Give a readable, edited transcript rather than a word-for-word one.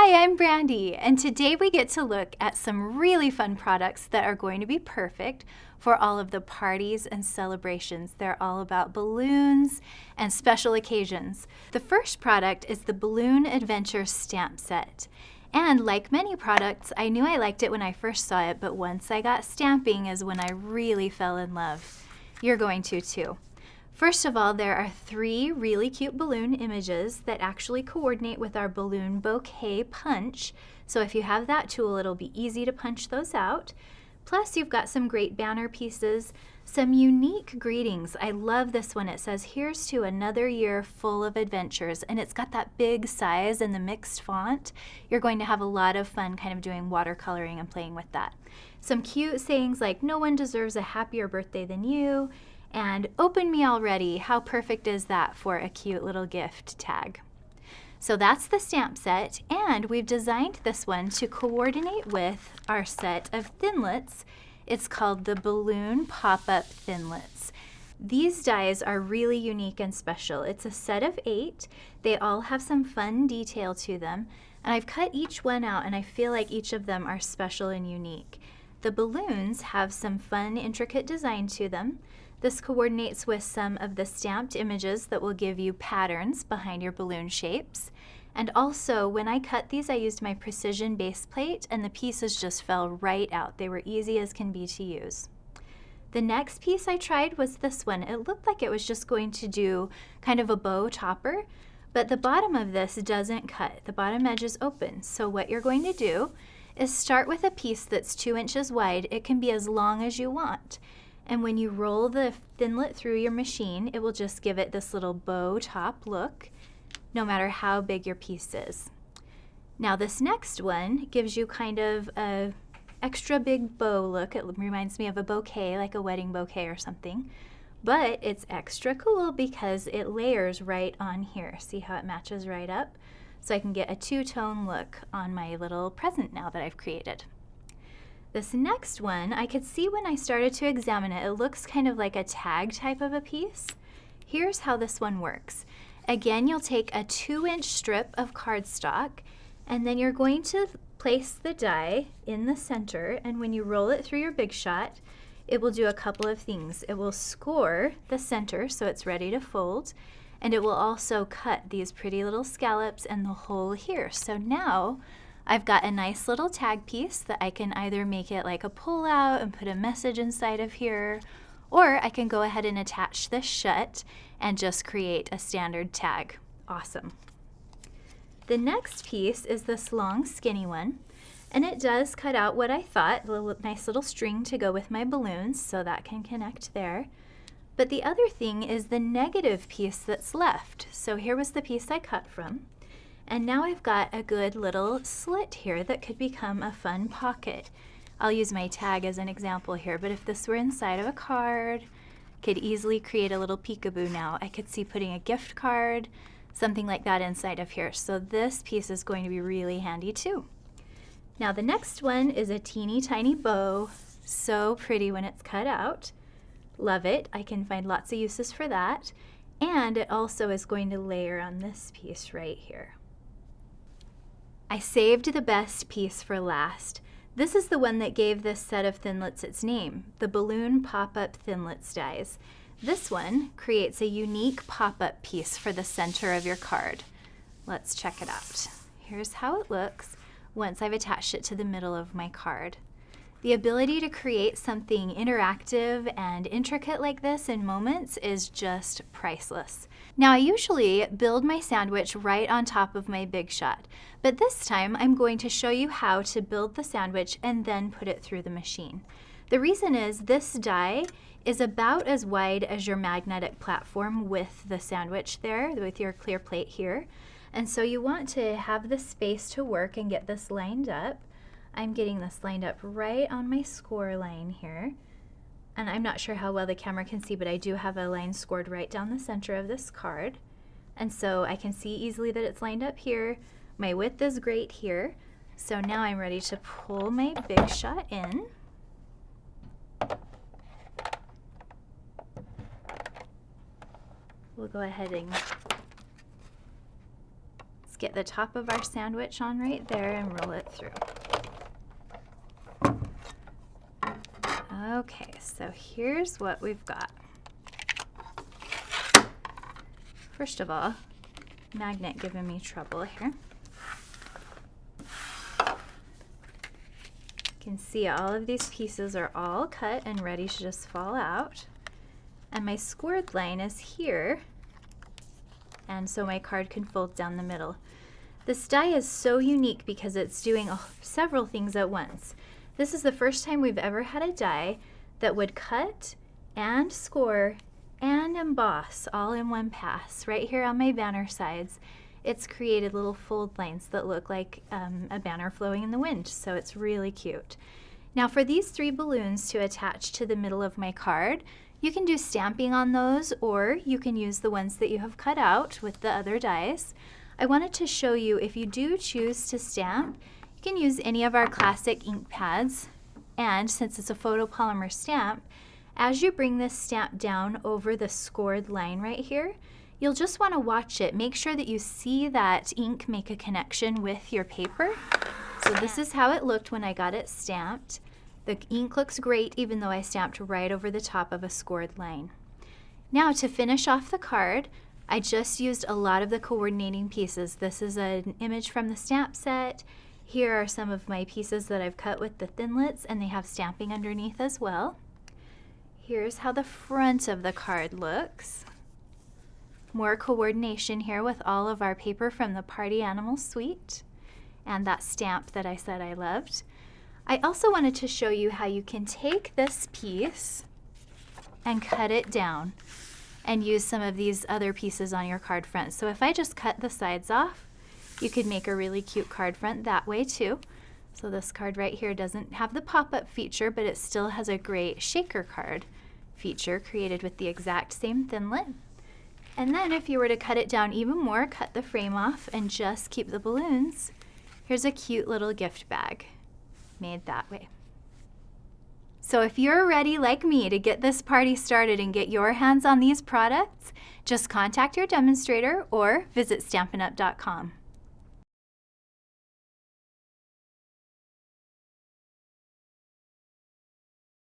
Hi, I'm Brandi, and today we get to look at some really fun products that are going to be perfect for all of the parties and celebrations. They're all about balloons and special occasions. The first product is the Balloon Adventure Stamp Set. And like many products, I knew I liked it when I first saw it, but once I got stamping is when I really fell in love. You're going to too. First of all, there are 3 really cute balloon images that actually coordinate with our balloon bouquet punch. So if you have that tool, it'll be easy to punch those out. Plus, you've got some great banner pieces, some unique greetings. I love this one. It says, "Here's to another year full of adventures," and it's got that big size and the mixed font. You're going to have a lot of fun kind of doing watercoloring and playing with that. Some cute sayings like, "No one deserves a happier birthday than you," and "Open me already." How perfect is that for a cute little gift tag? So that's the stamp set, and we've designed this one to coordinate with our set of Thinlits. It's called the Balloon Pop-Up Thinlits. These dies are really unique and special. It's a set of 8. They all have some fun detail to them, and I've cut each one out, and I feel like each of them are special and unique. The balloons have some fun, intricate design to them. This coordinates with some of the stamped images that will give you patterns behind your balloon shapes. And also, when I cut these, I used my precision base plate, and the pieces just fell right out. They were easy as can be to use. The next piece I tried was this one. It looked like it was just going to do kind of a bow topper, but the bottom of this doesn't cut. The bottom edge is open. So what you're going to do is start with a piece that's 2 inches wide. It can be as long as you want. And when you roll the Thinlit through your machine, it will just give it this little bow top look, no matter how big your piece is. Now this next one gives you kind of a extra big bow look. It reminds me of a bouquet, like a wedding bouquet or something. But it's extra cool because it layers right on here. See how it matches right up? So I can get a 2-tone look on my little present now that I've created. This next one, I could see when I started to examine it, it looks kind of like a tag type of a piece. Here's how this one works. Again, you'll take a 2-inch strip of cardstock, and then you're going to place the die in the center, and when you roll it through your Big Shot, it will do a couple of things. It will score the center so it's ready to fold, and it will also cut these pretty little scallops and the hole here. So now I've got a nice little tag piece that I can either make it like a pull-out and put a message inside of here, or I can go ahead and attach this shut and just create a standard tag. Awesome. The next piece is this long skinny one, and it does cut out what I thought, a nice little string to go with my balloons, so that can connect there. But the other thing is the negative piece that's left. So here was the piece I cut from. And now I've got a good little slit here that could become a fun pocket. I'll use my tag as an example here, but if this were inside of a card, could easily create a little peekaboo now. I could see putting a gift card, something like that inside of here. So this piece is going to be really handy too. Now the next one is a teeny tiny bow. So pretty when it's cut out. Love it. I can find lots of uses for that. And it also is going to layer on this piece right here. I saved the best piece for last. This is the one that gave this set of Thinlits its name, the Balloon Pop-Up Thinlits Dies. This one creates a unique pop-up piece for the center of your card. Let's check it out. Here's how it looks once I've attached it to the middle of my card. The ability to create something interactive and intricate like this in moments is just priceless. Now I usually build my sandwich right on top of my Big Shot, but this time I'm going to show you how to build the sandwich and then put it through the machine. The reason is this die is about as wide as your magnetic platform with the sandwich there, with your clear plate here. And so you want to have the space to work and get this lined up. I'm getting this lined up right on my score line here. And I'm not sure how well the camera can see, but I do have a line scored right down the center of this card. And so I can see easily that it's lined up here. My width is great here. So now I'm ready to pull my Big Shot in. We'll go ahead and just get the top of our sandwich on right there and roll it through. Okay, so here's what we've got. First of all, magnet giving me trouble here. You can see all of these pieces are all cut and ready to just fall out. And my scored line is here, and so my card can fold down the middle. This die is so unique because it's doing several things at once. This is the first time we've ever had a die that would cut and score and emboss all in one pass. Right here on my banner sides, it's created little fold lines that look like a banner flowing in the wind, so it's really cute. Now for these 3 balloons to attach to the middle of my card, you can do stamping on those, or you can use the ones that you have cut out with the other dies. I wanted to show you, if you do choose to stamp, you can use any of our classic ink pads, and since it's a photopolymer stamp, as you bring this stamp down over the scored line right here, you'll just want to watch it. Make sure that you see that ink make a connection with your paper. So this is how it looked when I got it stamped. The ink looks great even though I stamped right over the top of a scored line. Now to finish off the card, I just used a lot of the coordinating pieces. This is an image from the stamp set. Here are some of my pieces that I've cut with the Thinlits, and they have stamping underneath as well. Here's how the front of the card looks. More coordination here with all of our paper from the Party Animal Suite and that stamp that I said I loved. I also wanted to show you how you can take this piece and cut it down and use some of these other pieces on your card front. So if I just cut the sides off, you could make a really cute card front that way too. So this card right here doesn't have the pop-up feature, but it still has a great shaker card feature created with the exact same Thinlit. And then if you were to cut it down even more, cut the frame off and just keep the balloons, here's a cute little gift bag made that way. So if you're ready like me to get this party started and get your hands on these products, just contact your demonstrator or visit stampinup.com.